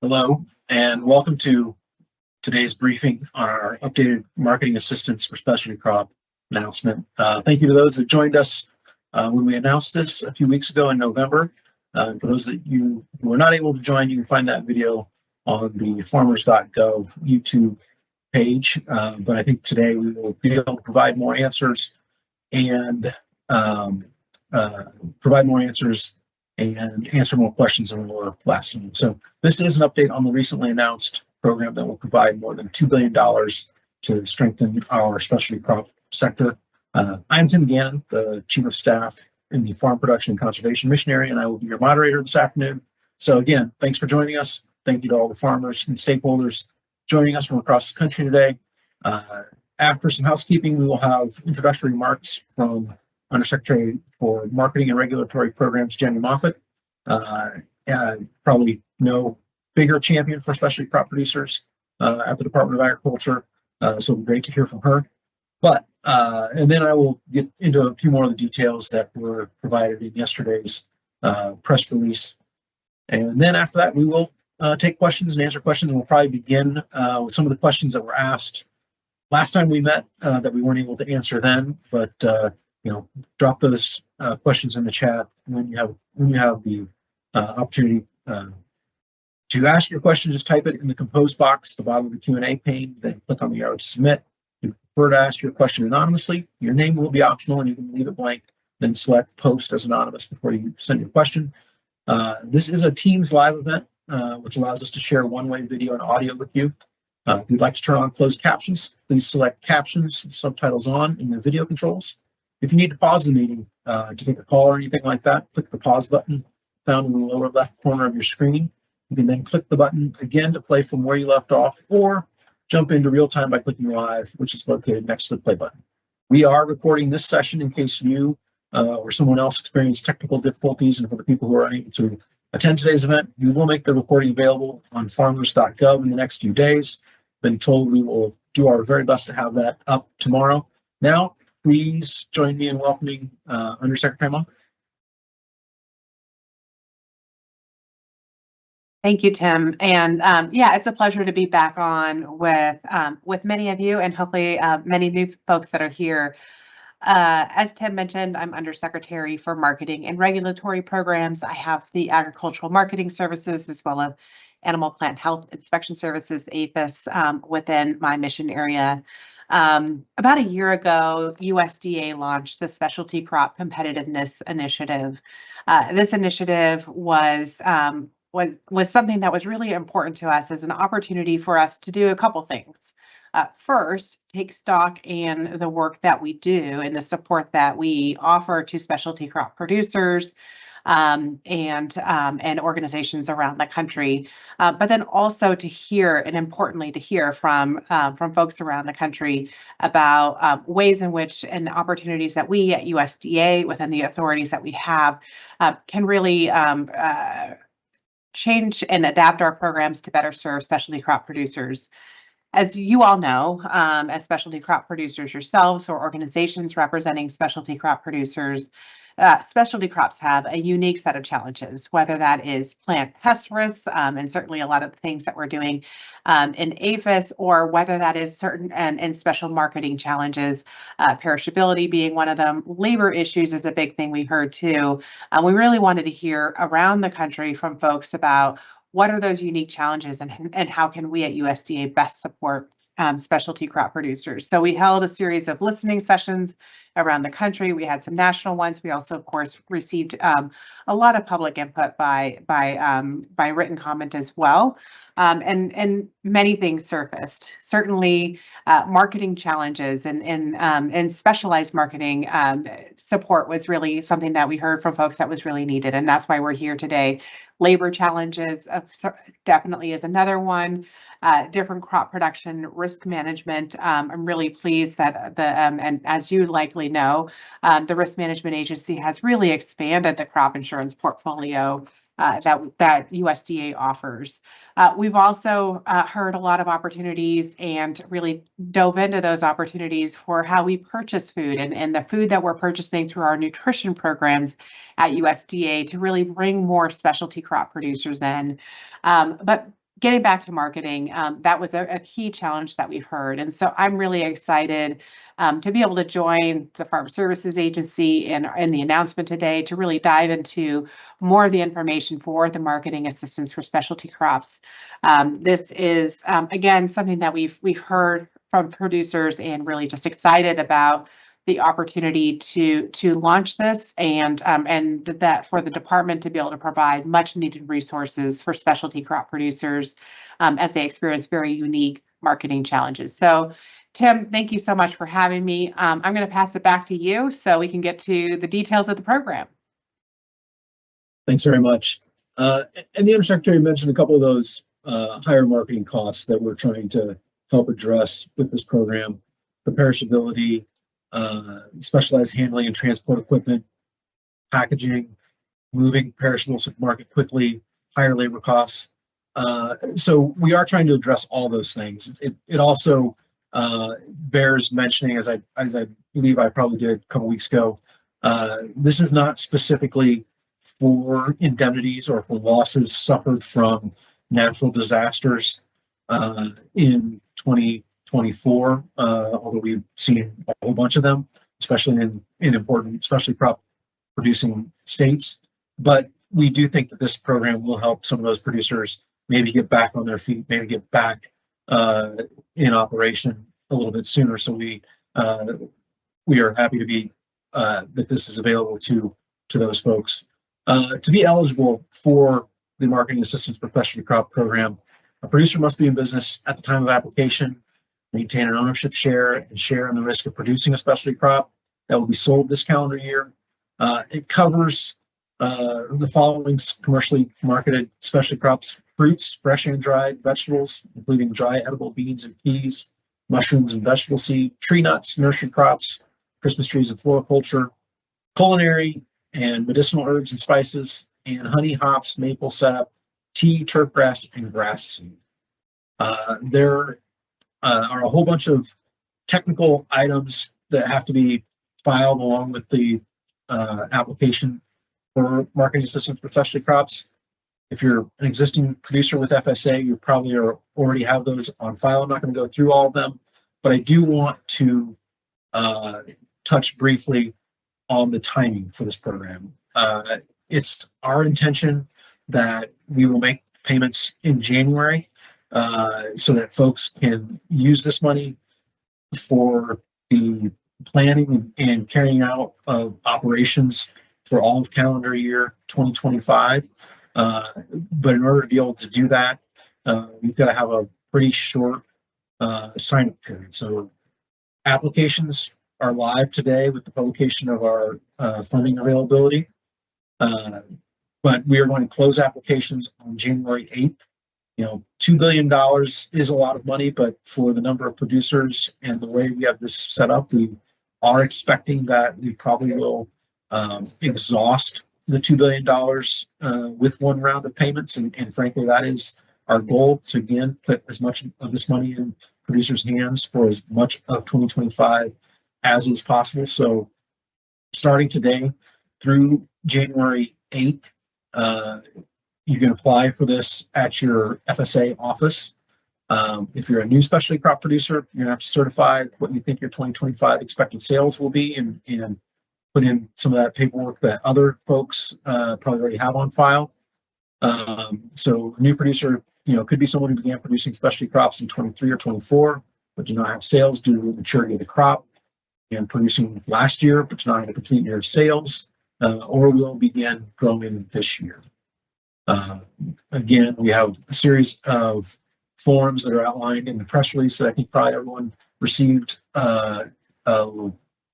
Hello, and welcome to today's briefing on our updated marketing assistance for specialty crop announcement. Thank you to those that joined us when we announced this a few weeks ago in November. For those that you who were not able to join, you can find that video on the farmers.gov YouTube page. But I think today we will be able to provide more answers and answer more questions than we were last time. So this is an update on the recently announced program that will provide more than $2 billion to strengthen our specialty crop sector. I'm Tim Gannon, the Chief of Staff in the Farm Production and Conservation Mission Area, and I will be your moderator this afternoon. So again, thanks for joining us. Thank you to all the farmers and stakeholders joining us from across the country today. After some housekeeping, we will have introductory remarks from Undersecretary for Marketing and Regulatory Programs, Jenny Moffitt. Probably no bigger champion for specialty crop producers at the Department of Agriculture. So it'll be great to hear from her. And then I will get into a few more of the details that were provided in yesterday's press release. And then after that, we will take questions and answer questions. And we'll probably begin with some of the questions that were asked last time we met that we weren't able to answer then, but drop those questions in the chat when you have the opportunity to ask your question. Just type it in the compose box at the bottom of the Q&A pane, then click on the arrow to submit. If you prefer to ask your question anonymously, your name will be optional and you can leave it blank, then select post as anonymous before you send your question. This is a Teams live event, which allows us to share one-way video and audio with you. If you'd like to turn on closed captions, please select captions, subtitles on in the video controls. If you need to pause the meeting to take a call or anything like that, click the pause button found in the lower left corner of your screen. You can then click the button again to play from where you left off, or jump into real time by clicking live, which is located next to the play button. We are recording this session in case you or someone else experienced technical difficulties, and for the people who are unable to attend today's event, we will make the recording available on farmers.gov in the next few days. Been told we will do our very best to have that up tomorrow. Now, please join me in welcoming Undersecretary Moffitt. Thank you, Tim. And yeah, it's a pleasure to be back on with many of you and hopefully many new folks that are here. As Tim mentioned, I'm Undersecretary for Marketing and Regulatory Programs. I have the Agricultural Marketing Services as well as Animal Plant Health Inspection Services, APHIS, within my mission area. About a year ago, USDA launched the Specialty Crop Competitiveness Initiative. This initiative was something that was really important to us as an opportunity for us to do a couple things. First, take stock in the work that we do and the support that we offer to specialty crop producers and organizations around the country, but then also to hear, and importantly to hear from folks around the country about ways in which and opportunities that we at USDA within the authorities that we have can really change and adapt our programs to better serve specialty crop producers. As you all know, as specialty crop producers yourselves or organizations representing specialty crop producers, specialty crops have a unique set of challenges, whether that is plant pest risks, and certainly a lot of the things that we're doing in APHIS, or whether that is certain and special marketing challenges, perishability being one of them. Labor issues is a big thing we heard too. We really wanted to hear around the country from folks about what are those unique challenges and how can we at USDA best support specialty crop producers. So we held a series of listening sessions around the country. We had some national ones. We also, of course, received a lot of public input by written comment as well. And many things surfaced. Certainly, marketing challenges and specialized marketing support was really something that we heard from folks that was really needed, and that's why we're here today. Labor challenges definitely is another one. Different crop production risk management. I'm really pleased that and as you likely know, the Risk Management Agency has really expanded the crop insurance portfolio that USDA offers. We've also heard a lot of opportunities and really dove into those opportunities for how we purchase food and the food that we're purchasing through our nutrition programs at USDA to really bring more specialty crop producers in. But getting back to marketing, that was a key challenge that we've heard. And so I'm really excited to be able to join the Farm Services Agency in the announcement today to really dive into more of the information for the marketing assistance for specialty crops. This is, again, something that we've heard from producers and really just excited about the opportunity to launch this and that for the department to be able to provide much needed resources for specialty crop producers as they experience very unique marketing challenges. So Tim, thank you so much for having me. I'm going to pass it back to you so we can get to the details of the program. Thanks very much. And the Undersecretary mentioned a couple of those higher marketing costs that we're trying to help address with this program: the perishability, specialized handling and transport equipment, packaging, moving perishables to the market quickly, higher labor costs. So we are trying to address all those things. It also bears mentioning, as I believe I probably did a couple weeks ago, this is not specifically for indemnities or for losses suffered from natural disasters in 2024, although we've seen a whole bunch of them, especially in important, especially crop producing states. But we do think that this program will help some of those producers maybe get back on their feet, maybe get back in operation a little bit sooner. So we are happy to be that this is available to those folks. To be eligible for the Marketing Assistance for Specialty Crop Program, a producer must be in business at the time of application, maintain an ownership share, and share in the risk of producing a specialty crop that will be sold this calendar year. It covers the following commercially marketed specialty crops: fruits, fresh and dried, vegetables, including dry edible beans and peas, mushrooms and vegetable seed, tree nuts, nursery crops, Christmas trees and floriculture, culinary and medicinal herbs and spices, and honey, hops, maple sap, tea, turfgrass, and grass seed. There are a whole bunch of technical items that have to be filed along with the application for marketing assistance for specialty crops. If you're an existing producer with FSA, you probably already have those on file. I'm not going to go through all of them, but I do want to touch briefly on the timing for this program. It's our intention that we will make payments in January so that folks can use this money for the planning and carrying out of operations for all of calendar year 2025. But in order to be able to do that, we've got to have a pretty short sign-up period. So applications are live today with the publication of our funding availability. But we are going to close applications on January 8th. You know, $2 billion is a lot of money, but for the number of producers and the way we have this set up, we are expecting that we probably will exhaust the $2 billion with one round of payments. And frankly, that is our goal, to again put as much of this money in producers' hands for as much of 2025 as is possible. So starting today through January 8th, you can apply for this at your FSA office. If you're a new specialty crop producer, you're gonna have to certify what you think your 2025 expected sales will be and put in some of that paperwork that other folks probably already have on file. So a new producer, you know, could be someone who began producing specialty crops in 23 or 24, but do not have sales due to the maturity of the crop, and producing last year, but do not have a complete year of sales, or will begin growing this year. Again, we have a series of forms that are outlined in the press release that I think probably everyone received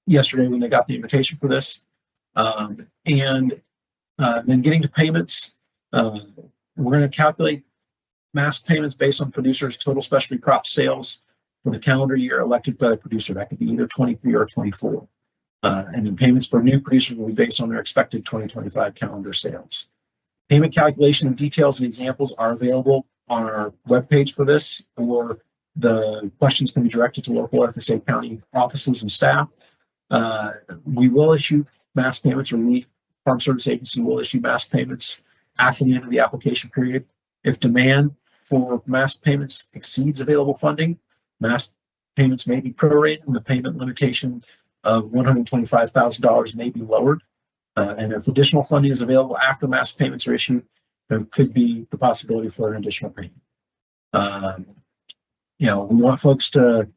yesterday when they got the invitation for this. And then getting to payments, we're going to calculate mask payments based on producers' total specialty crop sales for the calendar year elected by the producer. That could be either 23 or 24. And then payments for new producers will be based on their expected 2025 calendar sales. Payment calculation details and examples are available on our webpage for this, or the questions can be directed to local FSA county offices and staff. We will issue mass payments, or the Farm Service Agency will issue mass payments after the end of the application period. If demand for mask payments exceeds available funding, mask payments may be prorated and the payment limitation of $125,000 may be lowered. And if additional funding is available after mask payments are issued, there could be the possibility for an additional payment. We want folks to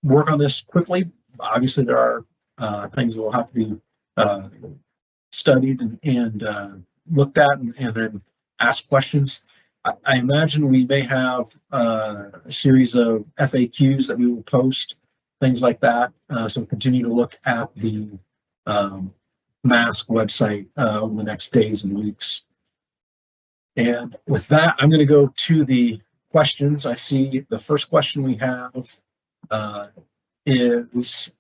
work on this quickly. Obviously, there are things that will have to be studied and looked at and then ask questions. I imagine we may have a series of FAQs that we will post, things like that. So continue to look at the MASK website over the next days and weeks. And with that, I'm going to go to the questions. I see the first question we have is,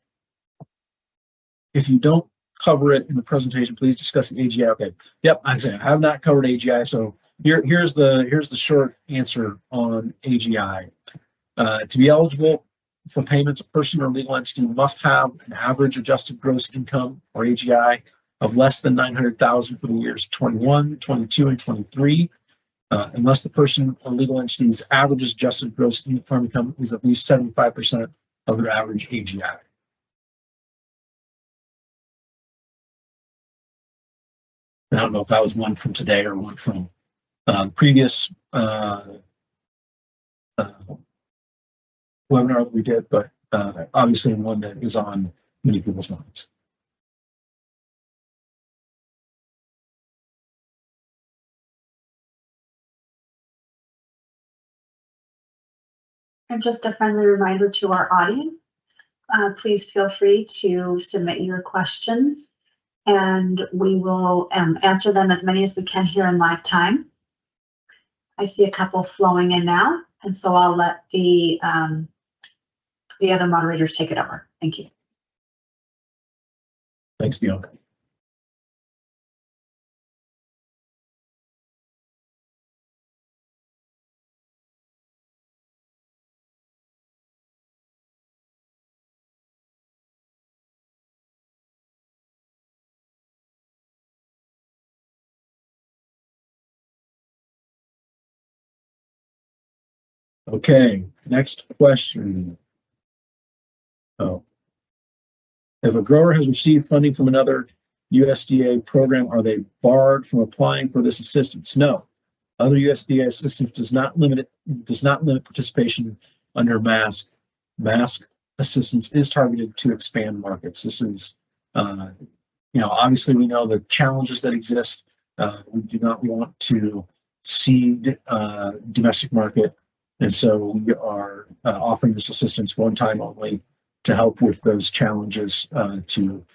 if you don't cover it in the presentation, please discuss the AGI. Okay. Yep, I'm saying I have not covered AGI. So here's the short answer on AGI. To be eligible for payments, a person or legal entity must have an average adjusted gross income, or AGI, of less than $900,000 for the years 21, 22, and 23, unless the person or legal entity's average adjusted gross income is at least 75% of their average AGI. I don't know if that was one from today or one from previous webinar that we did, but obviously one that is on many people's minds. And just a friendly reminder to our audience, please feel free to submit your questions and we will answer them as many as we can here in live time. I see a couple flowing in now, and so I'll let the other moderators take it over. Thank you. Thanks, Bianca. Okay, next question. Oh. If a grower has received funding from another USDA program, are they barred from applying for this assistance? No. Other USDA assistance does not limit participation under MASK. MASK assistance is targeted to expand markets. This is, obviously we know the challenges that exist. We do not want to seed domestic market. And so we are offering this assistance one time only to help with those challenges to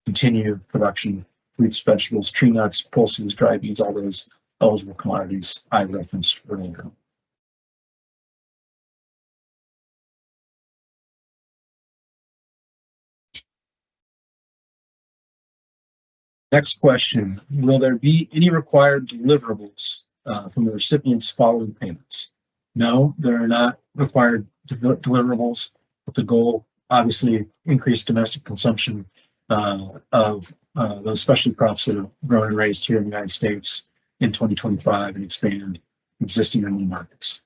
continue production, fruits, vegetables, tree nuts, pulses, dry beans, all those eligible commodities I referenced earlier. Next question, will there be any required deliverables from the recipients following payments? No, there are not required deliverables, with the goal, obviously, increase domestic consumption of those specialty crops that are grown and raised here in the United States in 2025 and expand existing and new markets.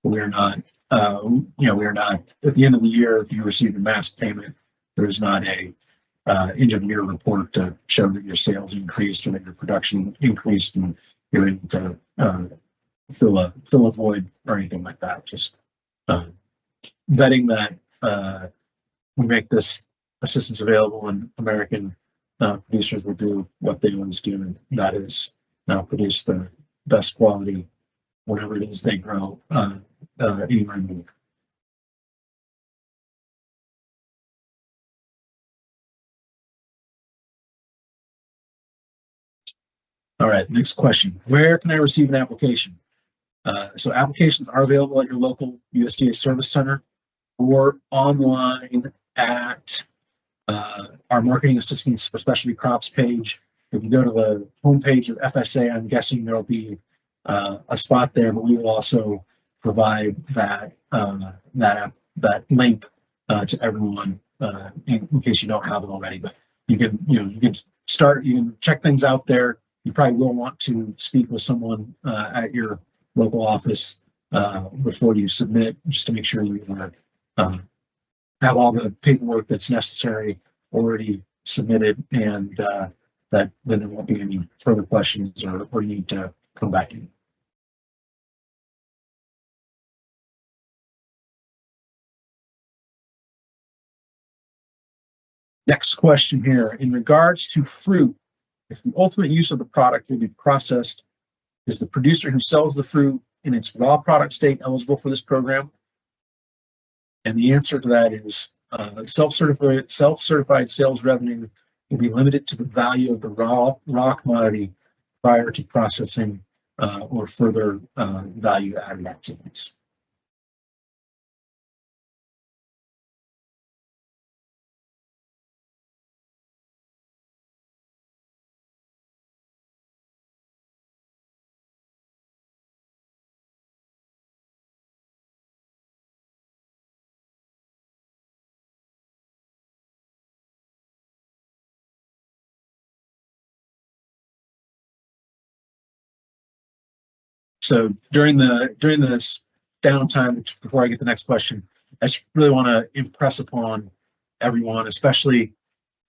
We are not, we are not, at the end of the year, if you receive a MASK payment, there is not a end of year report to show that your sales increased or that your production increased and you're able to fill a void or anything like that. Just betting that we make this assistance available and American producers will do what they always do, and that is produce the best quality, whatever it is they grow anywhere in the world. All right, next question. Where can I receive an application? So applications are available at your local USDA Service Center or online at our Marketing Assistance for Specialty Crops page. If you go to the homepage of FSA, I'm guessing there'll be a spot there, but we will also provide that link to everyone in case you don't have it already. But you can you can check things out there. You probably will want to speak with someone at your local office before you submit, just to make sure you have all the paperwork that's necessary already submitted, and that then there won't be any further questions or need to come back in. Next question here, in regards to fruit, if the ultimate use of the product will be processed, is the producer who sells the fruit in its raw product state eligible for this program? And the answer to that is self-certified sales revenue will be limited to the value of the raw commodity prior to processing or further value added activities. So during this downtime, before I get the next question, I just really want to impress upon everyone, especially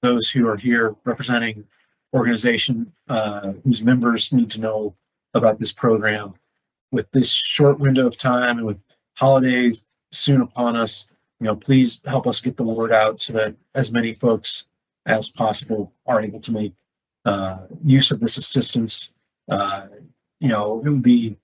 those who are here representing organization whose members need to know about this program. With this short window of time and with holidays soon upon us, please help us get the word out so that as many folks as possible are able to make use of this assistance. It would be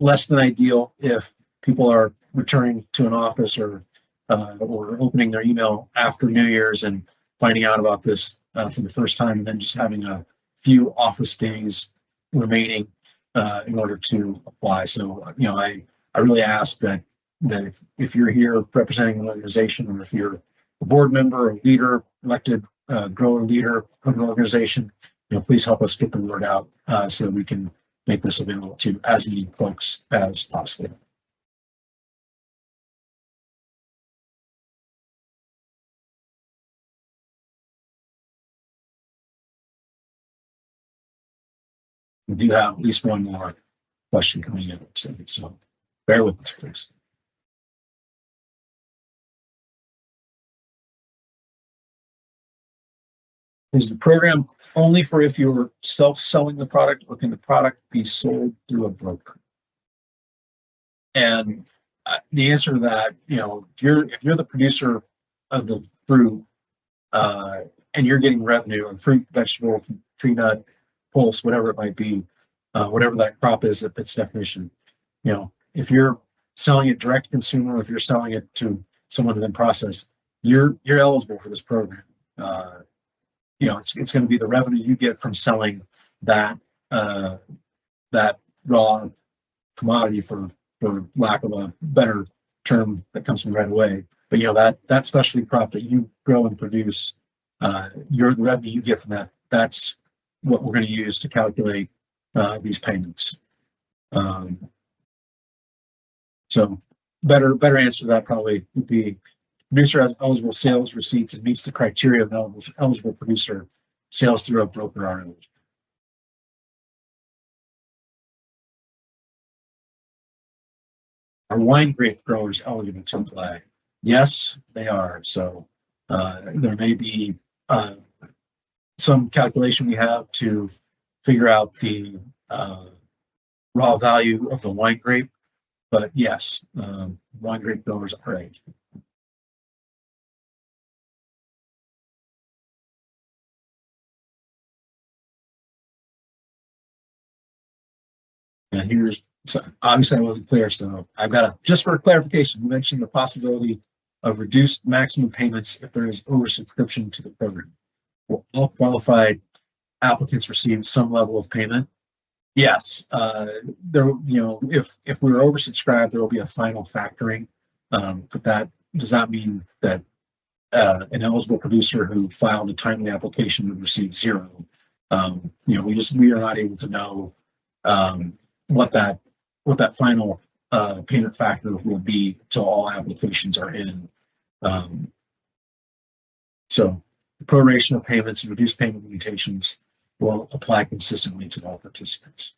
less than ideal if people are returning to an office or opening their email after New Year's and finding out about this for the first time, and then just having a few office days remaining in order to apply. So, I really ask that if you're here representing an organization, or if you're a board member, a leader, elected grower leader of an organization, please help us get the word out so that we can make this available to as many folks as possible. We do have at least one more question coming in, so bear with us, please. Is the program only for if you're self-selling the product, or can the product be sold through a broker? And the answer to that, if you're the producer of the fruit and you're getting revenue on fruit, vegetable, tree nut, pulse, whatever it might be, whatever that crop is at its definition, if you're selling it direct to consumer, if you're selling it to someone to then process, you're eligible for this program. It's going to be the revenue you get from selling that raw commodity, for lack of a better term that comes from right away. But that specialty crop that you grow and produce, the revenue you get from that, that's what we're going to use to calculate these payments. So better answer to that probably would be: producer has eligible sales receipts and meets the criteria of an eligible producer. Sales through a broker are eligible. Are wine grape growers eligible to apply? Yes, they are. So there may be some calculation we have to figure out the raw value of the wine grape, but yes, wine grape growers are eligible. And here's, so obviously I wasn't clear, so I've got just for clarification, you mentioned the possibility of reduced maximum payments if there is oversubscription to the program. Will all qualified applicants receive some level of payment? Yes, there, if we were oversubscribed, there will be a final factoring, but that does not mean that an eligible producer who filed a timely application would receive zero. We are not able to know what that final payment factor will be till all applications are in. So the proration of payments and reduced payment limitations will apply consistently to all participants.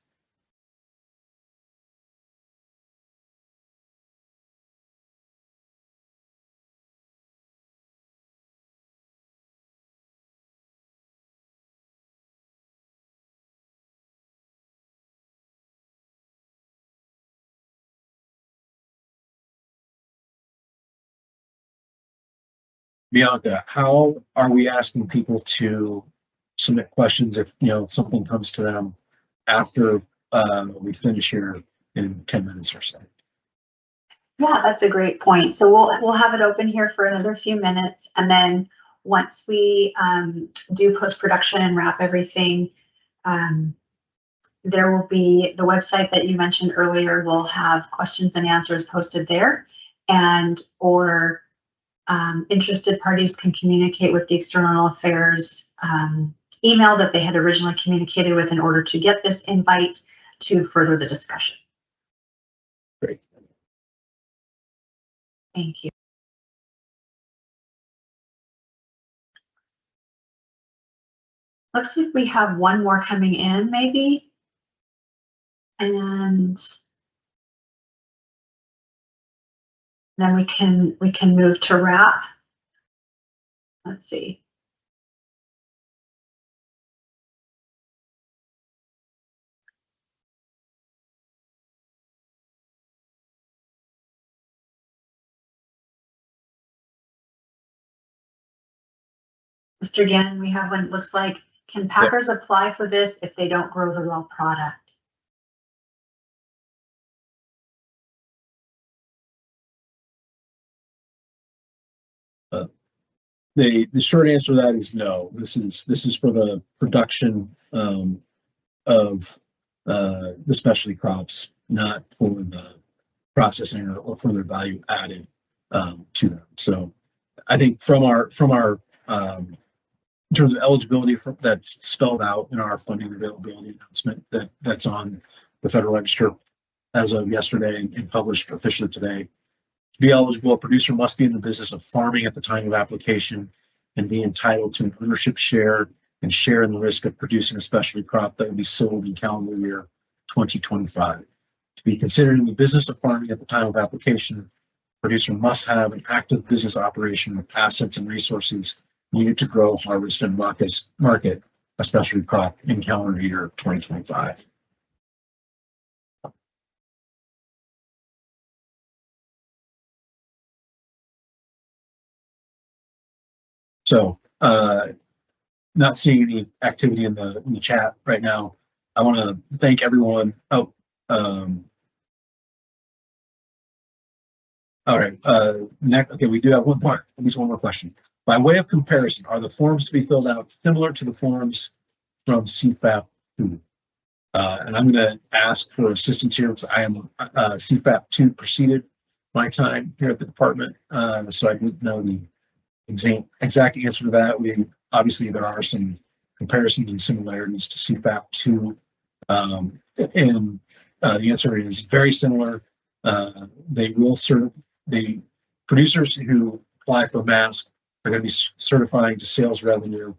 Bianca, how are we asking people to submit questions if, something comes to them after we finish here in 10 minutes or so? Yeah, that's a great point. So we'll have it open here for another few minutes, and then once we do post-production and wrap everything, there will be the website that you mentioned earlier will have questions and answers posted there, and or interested parties can communicate with the External Affairs email that they had originally communicated with in order to get this invite to further the discussion. Great. Thank you. Looks like we have one more coming in, maybe. And then we can move to wrap. Let's see. Mr. Gannon, we have one. It looks like, can packers apply for this if they don't grow the raw product? The short answer to that is no. This is for the production of the specialty crops, not for the processing or for their value added to them. So I think from our in terms of eligibility that's spelled out in our funding availability announcement that's on the Federal Register as of yesterday and published officially today. To be eligible, a producer must be in the business of farming at the time of application and be entitled to an ownership share and share in the risk of producing a specialty crop that will be sold in calendar year 2025. To be considered in the business of farming at the time of application, producer must have an active business operation with assets and resources needed to grow, harvest, and market a specialty crop in calendar year 2025. So, not seeing any activity in the chat right now. I want to thank everyone. All right. Next, okay, we do have at least one more question. By way of comparison, are the forms to be filled out similar to the forms from CFAP 2? And I'm going to ask for assistance here because I am CFAP 2 preceded my time here at the department, so I didn't know the exact answer to that. Obviously there are some comparisons and similarities to CFAP 2, and the answer is very similar. They will serve the producers who apply for MASC are going to be certifying to sales revenue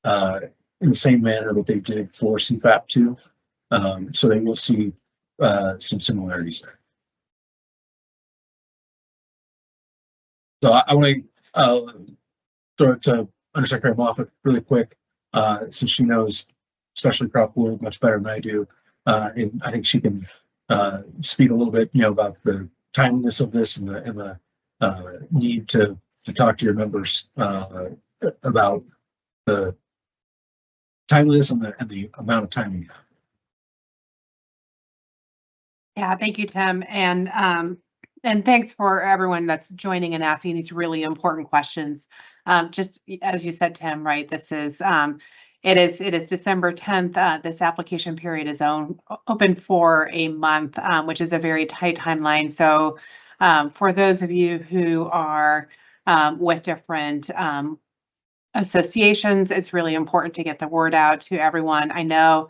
in the same manner that they did for CFAP 2. So they will see some similarities there. So I want to throw it to Undersecretary Moffett really quick, since she knows specialty crop world much better than I do, and I think she can speak a little bit, about the timeliness of this and the need to talk to your members about the timeliness and the amount of time you have. Yeah, thank you, Tim, and thanks for everyone that's joining and asking these really important questions. Just as you said, Tim, right? This is it is December 10th. This application period is open for a month, which is a very tight timeline. So for those of you who are with different associations, it's really important to get the word out to everyone. I know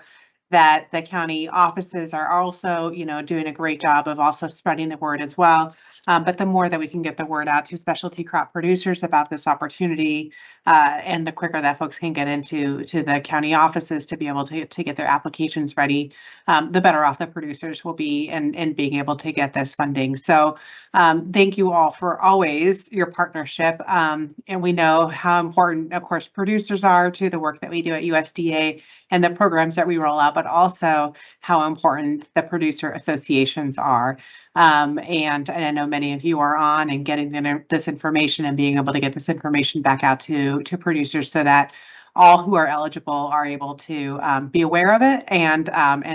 that the county offices are also, doing a great job of also spreading the word as well. But the more that we can get the word out to specialty crop producers about this opportunity, and the quicker that folks can get to the county offices to be able to get their applications ready, the better off the producers will be in being able to get this funding. So thank you all for always your partnership. And we know how important, of course, producers are to the work that we do at USDA and the programs that we roll out, but also how important the producer associations are. And I know many of you are on and getting this information and being able to get this information back out to producers so that all who are eligible are able to be aware of it and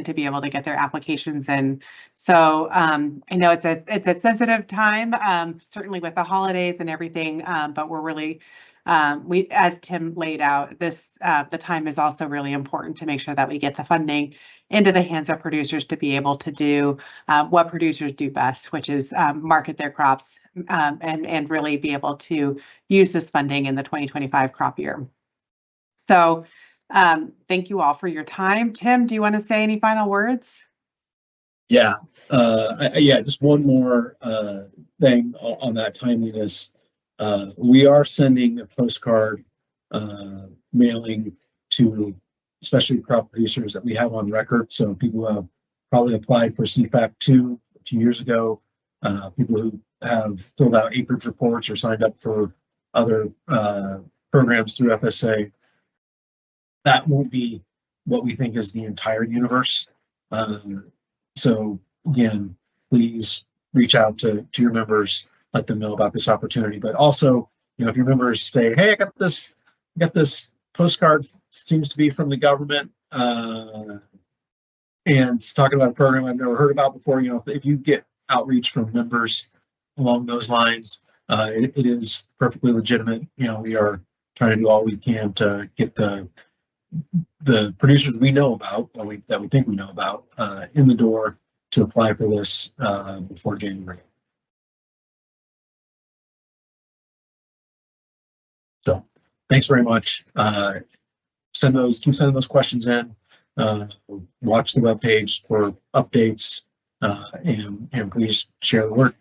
to be able to get their applications in. So I know it's a sensitive time, certainly with the holidays and everything, but we're really as Tim laid out, the time is also really important to make sure that we get the funding into the hands of producers to be able to do what producers do best, which is market their crops and really be able to use this funding in the 2025 crop year. So thank you all for your time. Tim, do you want to say any final words? Yeah, just one more thing on that timeliness. We are sending a postcard mailing to especially crop producers that we have on record. So people who have probably applied for CFAP 2 a few years ago, people who have filled out acreage reports or signed up for other programs through FSA. That won't be what we think is the entire universe. So again, please reach out to your members, let them know about this opportunity. But also, if your members say, "Hey, I got this postcard, seems to be from the government, and it's talking about a program I've never heard about before." If you get outreach from members along those lines, it is perfectly legitimate. We are trying to do all we can to get the producers we know about, that we think we know about, in the door to apply for this before January. So thanks very much. Keep sending those questions in. Watch the webpage for updates, and please share the word.